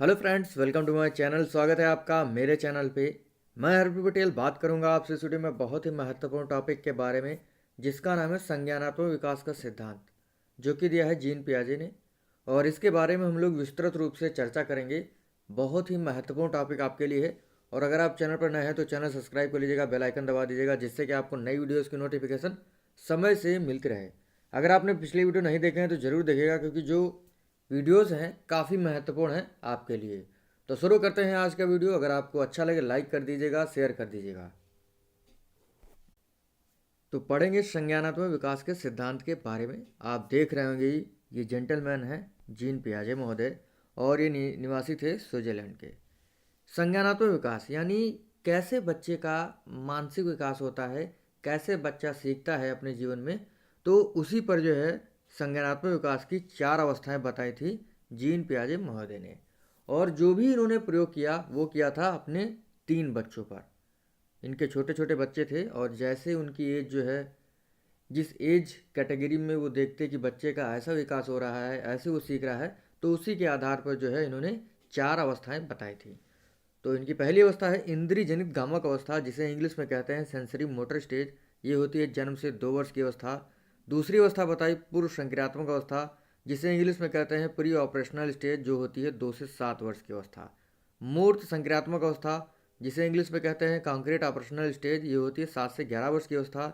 Hello friends, welcome to my channel. स्वागत है आपका मेरे चैनल पे। मैं हरप्रीत पटेल बात करूंगा आपसे इस वीडियो में बहुत ही महत्वपूर्ण टॉपिक के बारे में, जिसका नाम है संज्ञानात्मक विकास का सिद्धांत, जो कि दिया है जीन पियाजे ने। और इसके बारे में हम लोग विस्तृत रूप से चर्चा करेंगे। बहुत ही महत्वपूर्ण टॉपिक आपके लिए है। और अगर आप चैनल पर नए हैं तो चैनल सब्सक्राइब कर लीजिएगा, बेल आइकन दबा दीजिएगा, जिससे कि आपको नई वीडियोज़ की नोटिफिकेशन समय से मिलती रहे। अगर आपने पिछली वीडियो नहीं देखे हैं तो ज़रूर देखिएगा, क्योंकि जो वीडियोस हैं काफ़ी महत्वपूर्ण हैं आपके लिए। तो शुरू करते हैं आज का वीडियो। अगर आपको अच्छा लगे लाइक कर दीजिएगा, शेयर कर दीजिएगा। तो पढ़ेंगे संज्ञानात्मक विकास के सिद्धांत के बारे में। आप देख रहे होंगे ये जेंटलमैन हैं जीन पियाजे महोदय, और ये निवासी थे स्विट्जरलैंड के। संज्ञानात्मक विकास यानी कैसे बच्चे का मानसिक विकास होता है, कैसे बच्चा सीखता है अपने जीवन में। तो उसी पर जो है संज्ञानात्मक विकास की 4 अवस्थाएं बताई थी जीन पियाजे महोदय ने। और जो भी इन्होंने प्रयोग किया वो किया था अपने 3 बच्चों पर। इनके छोटे छोटे बच्चे थे, और जैसे उनकी एज जो है, जिस एज कैटेगरी में वो देखते कि बच्चे का ऐसा विकास हो रहा है, ऐसे वो सीख रहा है, तो उसी के आधार पर जो है इन्होंने 4 अवस्थाएं बताई थी। तो इनकी पहली अवस्था है इंद्रिय जनित गामक अवस्था, जिसे इंग्लिश में कहते हैं सेंसरी मोटर स्टेज। ये होती है जन्म से 2 वर्ष की अवस्था। दूसरी अवस्था बताई पूर्व संक्रियात्मक अवस्था, जिसे इंग्लिश में कहते हैं प्री ऑपरेशनल स्टेज, जो होती है 2 से 7 वर्ष की अवस्था। मूर्त संक्रियात्मक अवस्था, जिसे इंग्लिश में कहते हैं कॉन्क्रीट ऑपरेशनल स्टेज, ये होती है 7 से 11 वर्ष की अवस्था।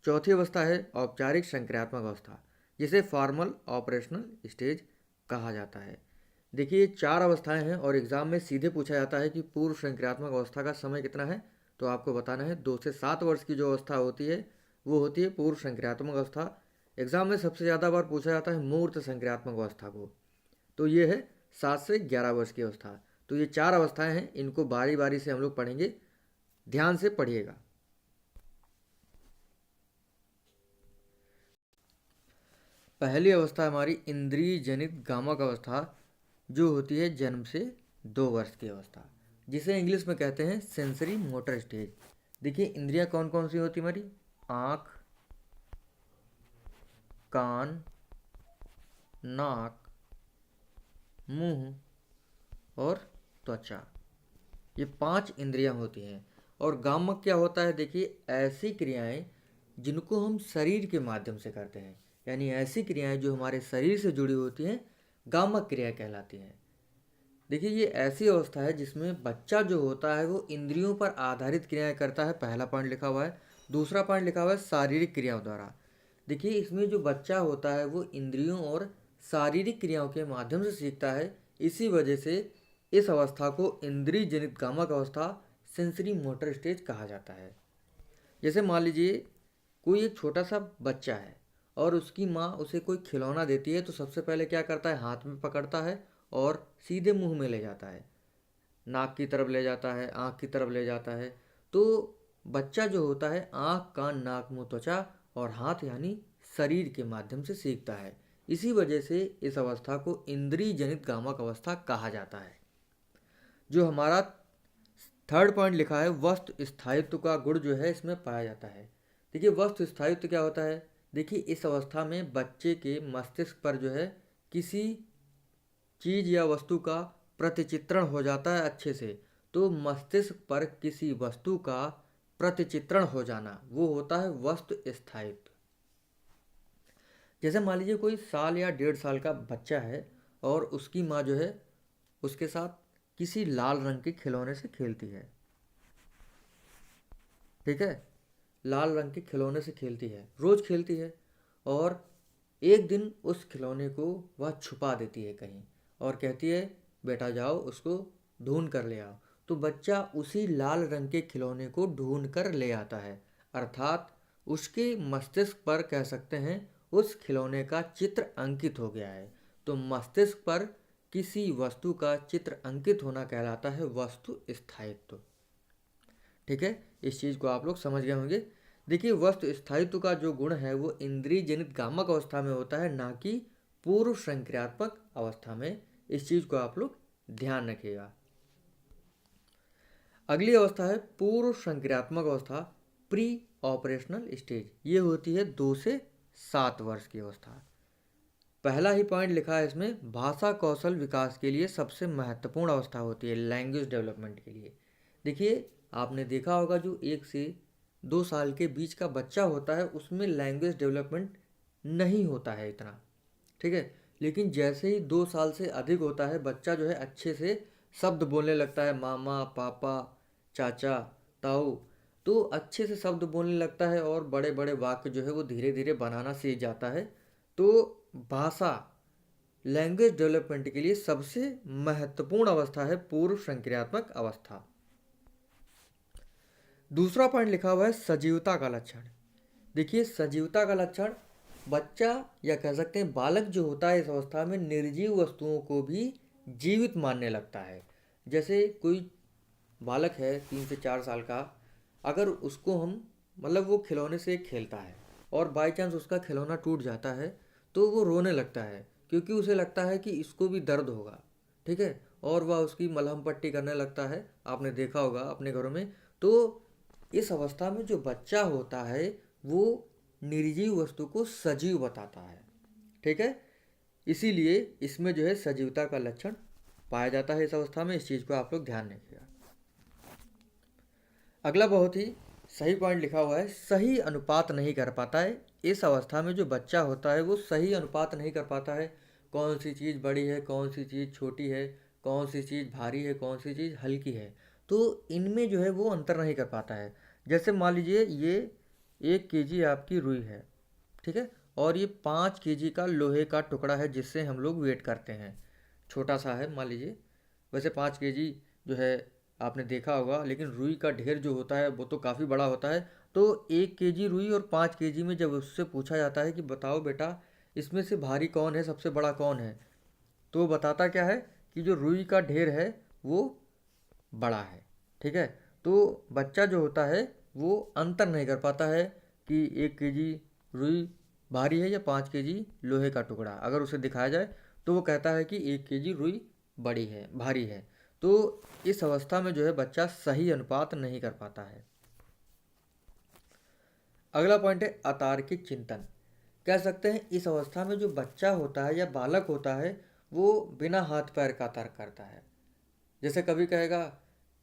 चौथी अवस्था है औपचारिक संक्रियात्मक अवस्था, जिसे फॉर्मल ऑपरेशनल स्टेज कहा जाता है। देखिए ये 4 अवस्थाएं हैं, और एग्ज़ाम में सीधे पूछा जाता है कि पूर्व संक्रियात्मक अवस्था का समय कितना है। तो आपको बताना है 2 से 7 वर्ष की जो अवस्था होती है वो होती है पूर्व संक्रियात्मक अवस्था। एग्ज़ाम में सबसे ज़्यादा बार पूछा जाता है मूर्त संक्रियात्मक अवस्था को। तो ये है 7 से 11 वर्ष की अवस्था। तो ये 4 अवस्थाएं हैं, इनको बारी बारी से हम लोग पढ़ेंगे, ध्यान से पढ़िएगा। पहली अवस्था हमारी इंद्रिय जनित गामक अवस्था, जो होती है जन्म से 2 वर्ष की अवस्था, जिसे इंग्लिश में कहते हैं सेंसरी मोटर स्टेज। देखिए इंद्रियां कौन कौन सी होती हमारी? आँख, कान, नाक, मुंह और त्वचा। ये 5 इंद्रियां होती हैं। और गामक क्या होता है? देखिए ऐसी क्रियाएं जिनको हम शरीर के माध्यम से करते हैं, यानी ऐसी क्रियाएं जो हमारे शरीर से जुड़ी होती हैं, गामक क्रिया कहलाती हैं। देखिए ये ऐसी अवस्था है जिसमें बच्चा जो होता है वो इंद्रियों पर आधारित क्रियाएं करता है। पहला पॉइंट लिखा हुआ है। दूसरा पॉइंट लिखा हुआ है शारीरिक क्रियाओं द्वारा। देखिए इसमें जो बच्चा होता है वो इंद्रियों और शारीरिक क्रियाओं के माध्यम से सीखता है। इसी वजह से इस अवस्था को इंद्रिय जनित गामक अवस्था, सेंसरी मोटर स्टेज कहा जाता है। जैसे मान लीजिए कोई एक छोटा सा बच्चा है, और उसकी माँ उसे कोई खिलौना देती है, तो सबसे पहले क्या करता है? हाथ में पकड़ता है और सीधे मुंह में ले जाता है, नाक की तरफ ले जाता है, आँख की तरफ ले जाता है। तो बच्चा जो होता है आँख, कान, नाक, मुंह, त्वचा और हाथ यानी शरीर के माध्यम से सीखता है। इसी वजह से इस अवस्था को इंद्रिय जनित गामक अवस्था कहा जाता है। जो हमारा थर्ड पॉइंट लिखा है, वस्तु स्थायित्व का गुण जो है इसमें पाया जाता है। देखिए वस्तु स्थायित्व क्या होता है? देखिए इस अवस्था में बच्चे के मस्तिष्क पर जो है किसी चीज या वस्तु का प्रतिचित्रण हो जाता है अच्छे से। तो मस्तिष्क पर किसी वस्तु का प्रतिचित्रण हो जाना, वो होता है वस्तु स्थायित्व। जैसे मान लीजिए कोई साल या 1.5 साल का बच्चा है, और उसकी माँ जो है उसके साथ किसी लाल रंग के खिलौने से खेलती है। ठीक है, लाल रंग के खिलौने से खेलती है, रोज खेलती है। और एक दिन उस खिलौने को वह छुपा देती है कहीं, और कहती है बेटा जाओ उसको ढूंढ कर ले आओ। तो बच्चा उसी लाल रंग के खिलौने को ढूंढ कर ले आता है, अर्थात उसके मस्तिष्क पर कह सकते हैं उस खिलौने का चित्र अंकित हो गया है। तो मस्तिष्क पर किसी वस्तु का चित्र अंकित होना कहलाता है वस्तु स्थायित्व। ठीक है, इस चीज़ को आप लोग समझ गए होंगे। देखिए वस्तु स्थायित्व का जो गुण है वो इंद्रिय जनित गामक अवस्था में होता है, ना कि पूर्व संक्रियात्मक अवस्था में। इस चीज़ को आप लोग ध्यान रखिएगा। अगली अवस्था है पूर्व संक्रियात्मक अवस्था, प्री ऑपरेशनल स्टेज। ये होती है 2 से 7 वर्ष की अवस्था। पहला ही पॉइंट लिखा है इसमें, भाषा कौशल विकास के लिए सबसे महत्वपूर्ण अवस्था होती है लैंग्वेज डेवलपमेंट के लिए। देखिए, आपने देखा होगा जो 1 से 2 साल के बीच का बच्चा होता है उसमें लैंग्वेज डेवलपमेंट नहीं होता है इतना, ठीक है। लेकिन जैसे ही 2 साल से अधिक होता है बच्चा जो है अच्छे से शब्द बोलने लगता है, मामा, पापा, चाचा, ताऊ, तो अच्छे से शब्द बोलने लगता है और बड़े बड़े वाक्य जो है वो धीरे धीरे बनाना सीख जाता है। तो भाषा लैंग्वेज डेवलपमेंट के लिए सबसे महत्वपूर्ण अवस्था है पूर्व संक्रियात्मक अवस्था। दूसरा पॉइंट लिखा हुआ है सजीवता का लक्षण। देखिए, सजीवता का लक्षण, बच्चा या कह सकते हैं बालक जो होता है इस अवस्था में निर्जीव वस्तुओं को भी जीवित मानने लगता है। जैसे कोई बालक है 3 से 4 साल का, अगर उसको हम मतलब वो खिलौने से खेलता है और बाई चांस उसका खिलौना टूट जाता है तो वो रोने लगता है, क्योंकि उसे लगता है कि इसको भी दर्द होगा, ठीक है। और वह उसकी मलहम पट्टी करने लगता है, आपने देखा होगा अपने घरों में। तो इस अवस्था में जो बच्चा होता है वो निर्जीव वस्तु को सजीव बताता है, ठीक है। इसीलिए इसमें जो है सजीवता का लक्षण पाया जाता है इस अवस्था में। इस चीज़ को आप लोग ध्यान रखिएगा। अगला बहुत ही सही पॉइंट लिखा हुआ है, सही अनुपात नहीं कर पाता है। इस अवस्था में जो बच्चा होता है वो सही अनुपात नहीं कर पाता है, कौन सी चीज़ बड़ी है, कौन सी चीज़ छोटी है, कौन सी चीज़ भारी है, कौन सी चीज़ हल्की है, तो इनमें जो है वो अंतर नहीं कर पाता है। जैसे मान लीजिए ये 1 kg आपकी रुई है, ठीक है, और ये 5 kg का लोहे का टुकड़ा है जिससे हम लोग वेट करते हैं, छोटा सा है मान लीजिए। वैसे 5 kg जो है आपने देखा होगा, लेकिन रुई का ढेर जो होता है वो तो काफ़ी बड़ा होता है। तो 1 kg रुई और 5 kg में जब उससे पूछा जाता है कि बताओ बेटा इसमें से भारी कौन है, सबसे बड़ा कौन है, तो वो बताता क्या है कि जो रुई का ढेर है वो बड़ा है, ठीक है। तो बच्चा जो होता है वो अंतर नहीं कर पाता है कि 1 kg रुई भारी है या 5 kg लोहे का टुकड़ा। अगर उसे दिखाया जाए तो वो कहता है कि 1 kg रुई बड़ी है, भारी है। तो इस अवस्था में जो है बच्चा सही अनुपात नहीं कर पाता है। अगला पॉइंट है अतार्किक चिंतन। कह सकते हैं इस अवस्था में जो बच्चा होता है या बालक होता है वो बिना हाथ पैर का तर्क करता है। जैसे कभी कहेगा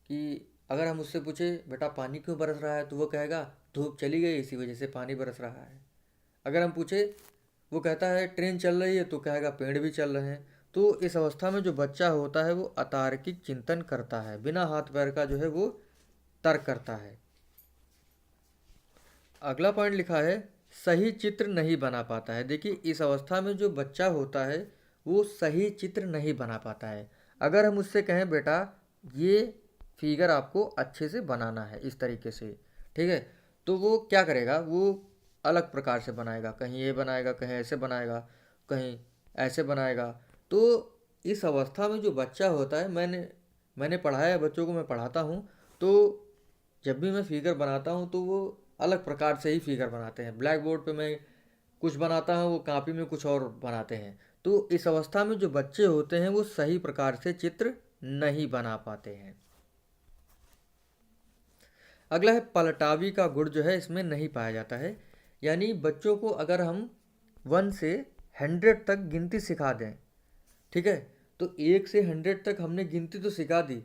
कि अगर हम उससे पूछे बेटा पानी क्यों बरस रहा है, तो वो कहेगा धूप चली गई इसी वजह से पानी बरस रहा है। अगर हम पूछे, वो कहता है ट्रेन चल रही है, तो कहेगा पेड़ भी चल रहे हैं। तो इस अवस्था में जो बच्चा होता है वो अतार्किक चिंतन करता है, बिना हाथ पैर का जो है वो तर्क करता है। अगला पॉइंट लिखा है सही चित्र नहीं बना पाता है। देखिए, इस अवस्था में जो बच्चा होता है वो सही चित्र नहीं बना पाता है। अगर हम उससे कहें बेटा ये फिगर आपको अच्छे से बनाना है इस तरीके से, ठीक है, तो वो क्या करेगा, वो अलग प्रकार से बनाएगा, कहीं ये बनाएगा, कहीं ऐसे बनाएगा, कहीं ऐसे बनाएगा। तो इस अवस्था में जो बच्चा होता है, मैंने पढ़ाया है बच्चों को, मैं पढ़ाता हूँ, तो जब भी मैं फिगर बनाता हूँ तो वो अलग प्रकार से ही फिगर बनाते हैं। ब्लैक बोर्ड पे मैं कुछ बनाता हूँ, वो कापी में कुछ और बनाते हैं। तो इस अवस्था में जो बच्चे होते हैं वो सही प्रकार से चित्र नहीं बना पाते हैं। अगला है पलटावी का गुण जो है इसमें नहीं पाया जाता है। यानी बच्चों को अगर हम 1 से 100 तक गिनती सिखा दें, ठीक है, तो 1 से 100 तक हमने गिनती तो सिखा दी,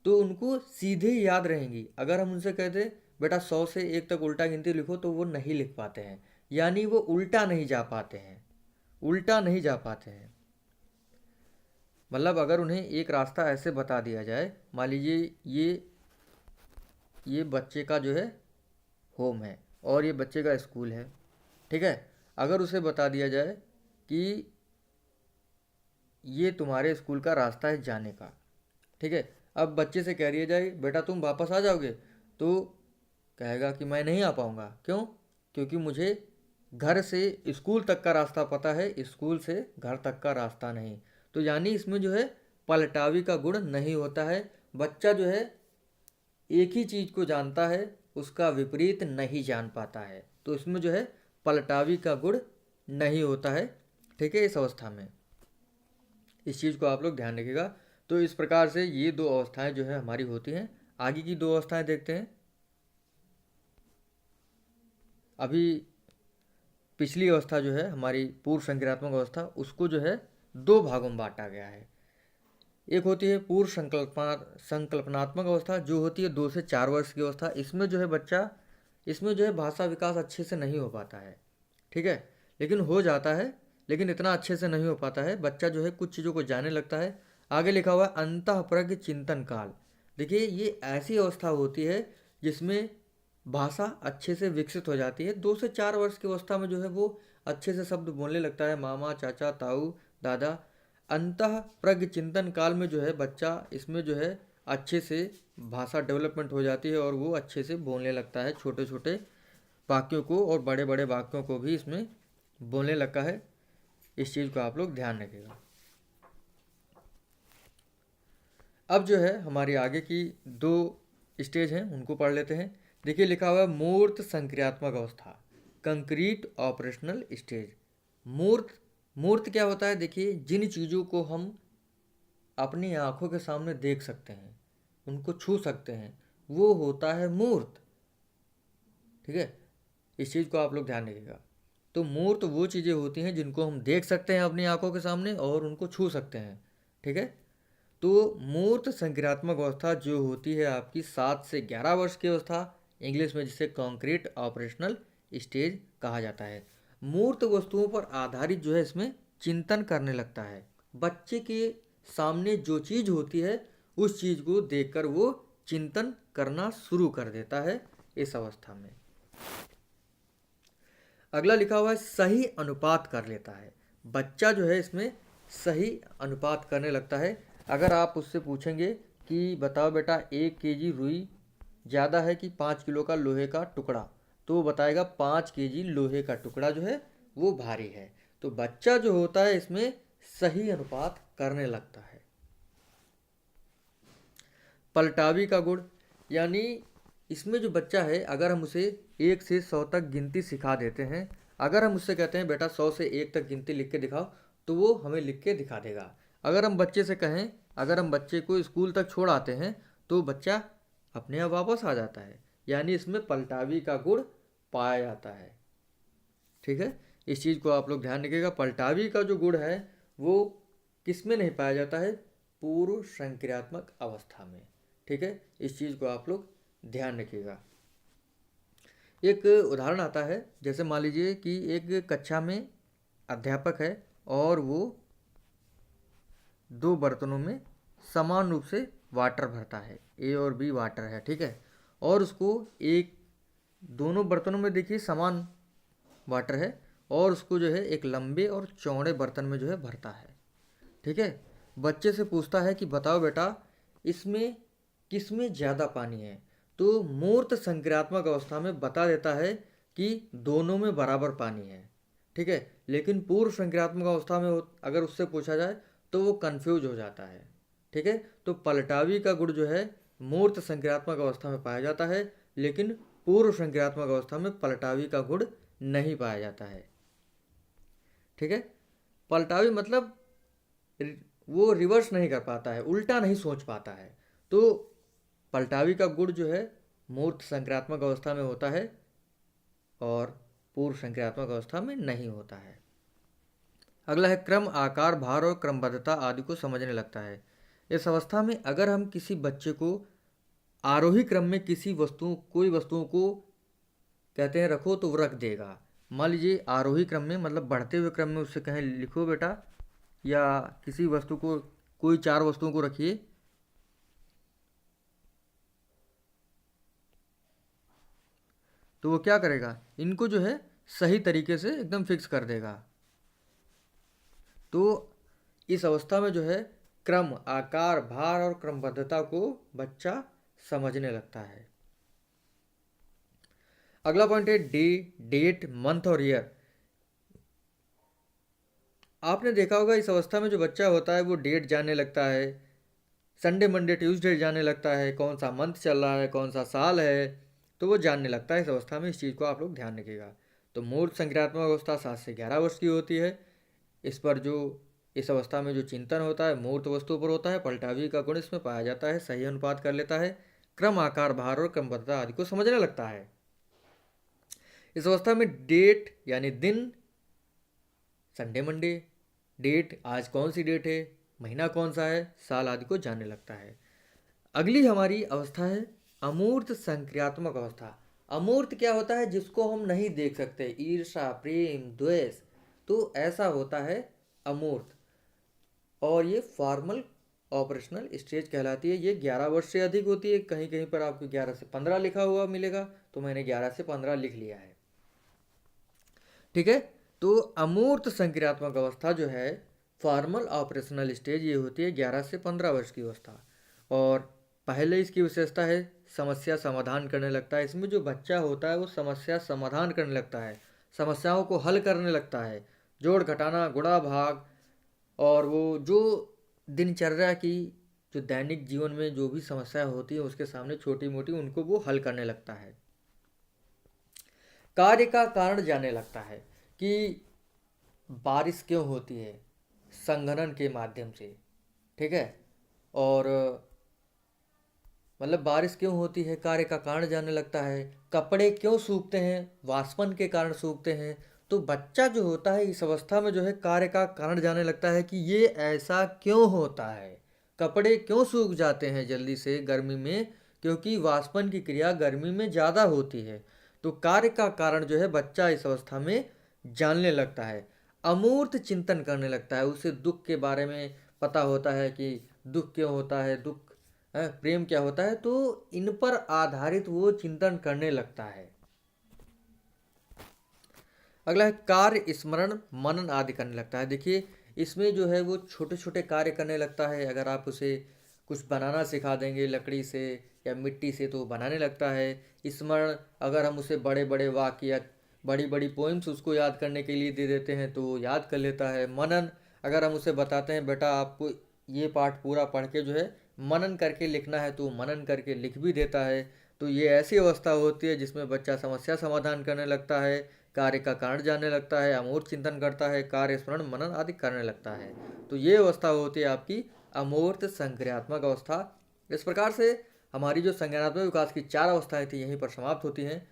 तो उनको सीधे ही याद रहेंगी। अगर हम उनसे कहते बेटा 100 से 1 तक उल्टा गिनती लिखो, तो वो नहीं लिख पाते हैं, यानी वो उल्टा नहीं जा पाते हैं, उल्टा नहीं जा पाते हैं। मतलब अगर उन्हें एक रास्ता ऐसे बता दिया जाए, मान लीजिए ये बच्चे का जो है होम है और ये बच्चे का स्कूल है, ठीक है, अगर उसे बता दिया जाए कि ये तुम्हारे स्कूल का रास्ता है जाने का, ठीक है, अब बच्चे से कह दिया जाए बेटा तुम वापस आ जाओगे, तो कहेगा कि मैं नहीं आ पाऊँगा। क्यों? क्योंकि मुझे घर से स्कूल तक का रास्ता पता है, स्कूल से घर तक का रास्ता नहीं। तो यानी इसमें जो है पलटावी का गुण नहीं होता है। बच्चा जो है एक ही चीज़ को जानता है, उसका विपरीत नहीं जान पाता है। तो इसमें जो है पलटावी का गुण नहीं होता है, ठीक है, इस अवस्था में। इस चीज़ को आप लोग ध्यान रखिएगा। तो इस प्रकार से ये 2 अवस्थाएं जो है हमारी होती हैं। आगे की 2 अवस्थाएं देखते हैं। अभी पिछली अवस्था जो है हमारी पूर्व संक्रियात्मक अवस्था, उसको जो है दो भागों में बांटा गया है। एक होती है पूर्व संकल्पनात्मक अवस्था, जो होती है 2 से 4 वर्ष की अवस्था। इसमें जो है बच्चा, इसमें जो है भाषा विकास अच्छे से नहीं हो पाता है, ठीक है, लेकिन हो जाता है, लेकिन इतना अच्छे से नहीं हो पाता है। बच्चा जो है कुछ चीज़ों को जानने लगता है। आगे लिखा हुआ है अंतःप्रज्ञ चिंतन काल। देखिए ये ऐसी अवस्था होती है जिसमें भाषा अच्छे से विकसित हो जाती है। 2 से 4 वर्ष की अवस्था में जो है वो अच्छे से शब्द बोलने लगता है, मामा, चाचा, ताऊ, दादा। अंतः प्रज्ञ चिंतन काल में जो है बच्चा, इसमें जो है अच्छे से भाषा डेवलपमेंट हो जाती है और वो अच्छे से बोलने लगता है, छोटे छोटे वाक्यों को और बड़े बड़े वाक्यों को भी इसमें बोलने लगा है। इस चीज़ को आप लोग ध्यान रखिएगा। अब जो है हमारी आगे की 2 स्टेज हैं, उनको पढ़ लेते हैं। देखिए लिखा हुआ है मूर्त संक्रियात्मक अवस्था, कंक्रीट ऑपरेशनल स्टेज। मूर्त, मूर्त क्या होता है? देखिए जिन चीज़ों को हम अपनी आंखों के सामने देख सकते हैं, उनको छू सकते हैं, वो होता है मूर्त, ठीक है। इस चीज़ को आप लोग ध्यान रखिएगा। तो मूर्त वो चीज़ें होती हैं जिनको हम देख सकते हैं अपनी आंखों के सामने और उनको छू सकते हैं, ठीक है। तो मूर्त संक्रियात्मक अवस्था जो होती है आपकी 7 से 11 वर्ष की अवस्था, इंग्लिश में जिसे कॉन्क्रीट ऑपरेशनल स्टेज कहा जाता है। मूर्त वस्तुओं पर आधारित जो है इसमें चिंतन करने लगता है। बच्चे के सामने जो चीज़ होती है उस चीज़ को देखकर वो चिंतन करना शुरू कर देता है इस अवस्था में। अगला लिखा हुआ है सही अनुपात कर लेता है। बच्चा जो है इसमें सही अनुपात करने लगता है। अगर आप उससे पूछेंगे कि बताओ बेटा 1 kg रुई ज़्यादा है कि 5 किलो का लोहे का टुकड़ा, तो वो बताएगा 5 kg लोहे का टुकड़ा जो है वो भारी है। तो बच्चा जो होता है इसमें सही अनुपात करने लगता है। पलटावी का गुण, यानी इसमें जो बच्चा है, अगर हम उसे 1 से 100 तक गिनती सिखा देते हैं, अगर हम उससे कहते हैं बेटा 100 से 1 तक गिनती लिख के दिखाओ, तो वो हमें लिख के दिखा देगा। अगर हम बच्चे से कहें, अगर हम बच्चे को स्कूल तक छोड़ आते हैं तो बच्चा अपने आप वापस आ जाता है। यानी इसमें पलटावी का गुण पाया जाता है, ठीक है। इस चीज़ को आप लोग ध्यान रखिएगा। पलटावी का जो गुण है वो किस में नहीं पाया जाता है? पूर्व संक्रियात्मक अवस्था में, ठीक है। इस चीज़ को आप लोग ध्यान रखिएगा। एक उदाहरण आता है, जैसे मान लीजिए कि एक कक्षा में अध्यापक है और वो 2 बर्तनों में समान रूप से वाटर भरता है, ए और बी वाटर है, ठीक है। और उसको एक, दोनों बर्तनों में देखिए समान वाटर है, और उसको जो है एक लंबे और चौड़े बर्तन में जो है भरता है, ठीक है। बच्चे से पूछता है कि बताओ बेटा इसमें किस में ज़्यादा पानी है? तो मूर्त संक्रियात्मक अवस्था में बता देता है कि दोनों में बराबर पानी है, ठीक है। लेकिन पूर्व संक्रियात्मक अवस्था में अगर उससे पूछा जाए तो वो कंफ्यूज हो जाता है, ठीक है। तो पलटावी का गुण जो है मूर्त संक्रियात्मक अवस्था में पाया जाता है, लेकिन पूर्व संक्रियात्मक अवस्था में पलटावी का गुण नहीं पाया जाता है, ठीक है। पलटावी मतलब वो रिवर्स नहीं कर पाता है, उल्टा नहीं सोच पाता है। तो पलटावी का गुण जो है मूर्त संक्रियात्मक अवस्था में होता है और पूर्व संक्रियात्मक अवस्था में नहीं होता है। अगला है क्रम, आकार, भार और क्रमबद्धता आदि को समझने लगता है। इस अवस्था में अगर हम किसी बच्चे को आरोही क्रम में कोई वस्तुओं को कहते हैं रखो, तो वो रख देगा। मान लीजिए आरोही क्रम में मतलब बढ़ते हुए क्रम में उससे कहें लिखो बेटा, या किसी वस्तु को, कोई 4 वस्तुओं को रखिए, तो वो क्या करेगा, इनको जो है सही तरीके से एकदम फिक्स कर देगा। तो इस अवस्था में जो है क्रम, आकार, भार और क्रमबद्धता को बच्चा समझने लगता है। अगला पॉइंट है डे, डेट, मंथ और ईयर। आपने देखा होगा इस अवस्था में जो बच्चा होता है वो डेट जानने लगता है, संडे, मंडे, ट्यूसडे जानने लगता है, कौन सा मंथ चल रहा है, कौन सा साल है, तो वो जानने लगता है इस अवस्था में। इस चीज़ को आप लोग ध्यान रखिएगा। तो मूर्त संक्रियात्मक अवस्था 7 से 11 वर्ष की होती है। इस पर जो, इस अवस्था में जो चिंतन होता है मूर्त वस्तु पर होता है। पलटावी का गुण इसमें पाया जाता है, सही अनुपात कर लेता है, क्रम, आकार, भार और क्रमबद्धता आदि को समझने लगता है। इस अवस्था में डेट यानी दिन संडे मंडे, डेट आज कौन सी डेट है, महीना कौन सा है, साल आदि को जानने लगता है। अगली हमारी अवस्था है अमूर्त संक्रियात्मक अवस्था। अमूर्त क्या होता है? जिसको हम नहीं देख सकते, ईर्ष्या, प्रेम, द्वेष, तो ऐसा होता है अमूर्त। और ये फॉर्मल ऑपरेशनल स्टेज कहलाती है। ये 11 वर्ष से अधिक होती है। कहीं कहीं पर आपको 11 से 15 लिखा हुआ मिलेगा, तो मैंने 11 से 15 लिख लिया है। ठीक है, तो अमूर्त संक्रियात्मक अवस्था जो है, फॉर्मल ऑपरेशनल स्टेज, ये होती है 11 से 15 वर्ष की अवस्था। और पहले इसकी विशेषता है समस्या समाधान करने लगता है। इसमें जो बच्चा होता है वो समस्या समाधान करने लगता है, समस्याओं को हल करने लगता है, जोड़ घटाना, गुणा भाग, और वो जो दिनचर्या की, जो दैनिक जीवन में जो भी समस्या होती है उसके सामने छोटी मोटी, उनको वो हल करने लगता है। कार्य का कारण जानने लगता है कि बारिश क्यों होती है, संघनन के माध्यम से। ठीक है, और मतलब बारिश क्यों होती है, कार्य का कारण जानने लगता है। कपड़े क्यों सूखते हैं, वाष्पन के कारण सूखते हैं। तो बच्चा जो होता है इस अवस्था में जो है कार्य का कारण जानने लगता है कि ये ऐसा क्यों होता है, कपड़े क्यों सूख जाते हैं जल्दी से गर्मी में, क्योंकि वाष्पन की क्रिया गर्मी में ज़्यादा होती है। तो कार्य का कारण जो है बच्चा इस अवस्था में जानने लगता है। अमूर्त चिंतन करने लगता है, उसे दुख के बारे में पता होता है कि दुख क्यों होता है, दुख प्रेम क्या होता है, तो इन पर आधारित वो चिंतन करने लगता है। अगला है कार्य स्मरण मनन आदि करने लगता है। देखिए इसमें जो है वो छोटे छोटे कार्य करने लगता है। अगर आप उसे कुछ बनाना सिखा देंगे लकड़ी से या मिट्टी से तो वो बनाने लगता है। स्मरण, अगर हम उसे बड़े बड़े वाक्य या बड़ी बड़ी पोइम्स उसको याद करने के लिए दे देते हैं तो वो याद कर लेता है। मनन, अगर हम उसे बताते हैं बेटा आपको ये पाठ पूरा पढ़ के जो है मनन करके लिखना है, तो मनन करके लिख भी देता है। तो ये ऐसी अवस्था होती है जिसमें बच्चा समस्या समाधान करने लगता है, कार्य का कारण जानने लगता है, अमूर्त चिंतन करता है, कार्य स्मरण मनन आदि करने लगता है। तो ये अवस्था होती है आपकी अमूर्त संक्रियात्मक अवस्था। इस प्रकार से हमारी जो संज्ञानात्मक विकास की 4 अवस्थाएं थी यहीं पर समाप्त होती हैं।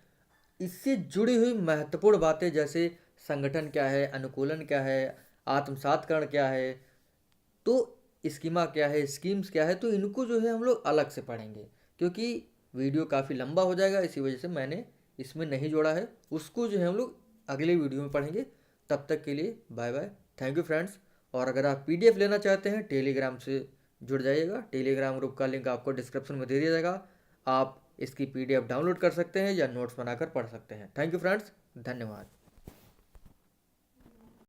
इससे जुड़ी हुई महत्वपूर्ण बातें जैसे संगठन क्या है, अनुकूलन क्या है, आत्मसातकरण क्या है, तो स्कीमा क्या है, स्कीम्स क्या है, तो इनको जो है हम लोग अलग से पढ़ेंगे, क्योंकि वीडियो काफ़ी लंबा हो जाएगा, इसी वजह से मैंने इसमें नहीं जोड़ा है। उसको जो है हम लोग अगले वीडियो में पढ़ेंगे। तब तक के लिए bye bye, thank you friends. और अगर आप पीडीएफ लेना चाहते हैं टेलीग्राम से जुड़ जाइएगा, टेलीग्राम ग्रुप का लिंक आपको डिस्क्रिप्शन में दे दिया जाएगा। आप इसकी पीडीएफ डाउनलोड कर सकते हैं या नोट्स बनाकर पढ़ सकते हैं। थैंक यू फ्रेंड्स, धन्यवाद।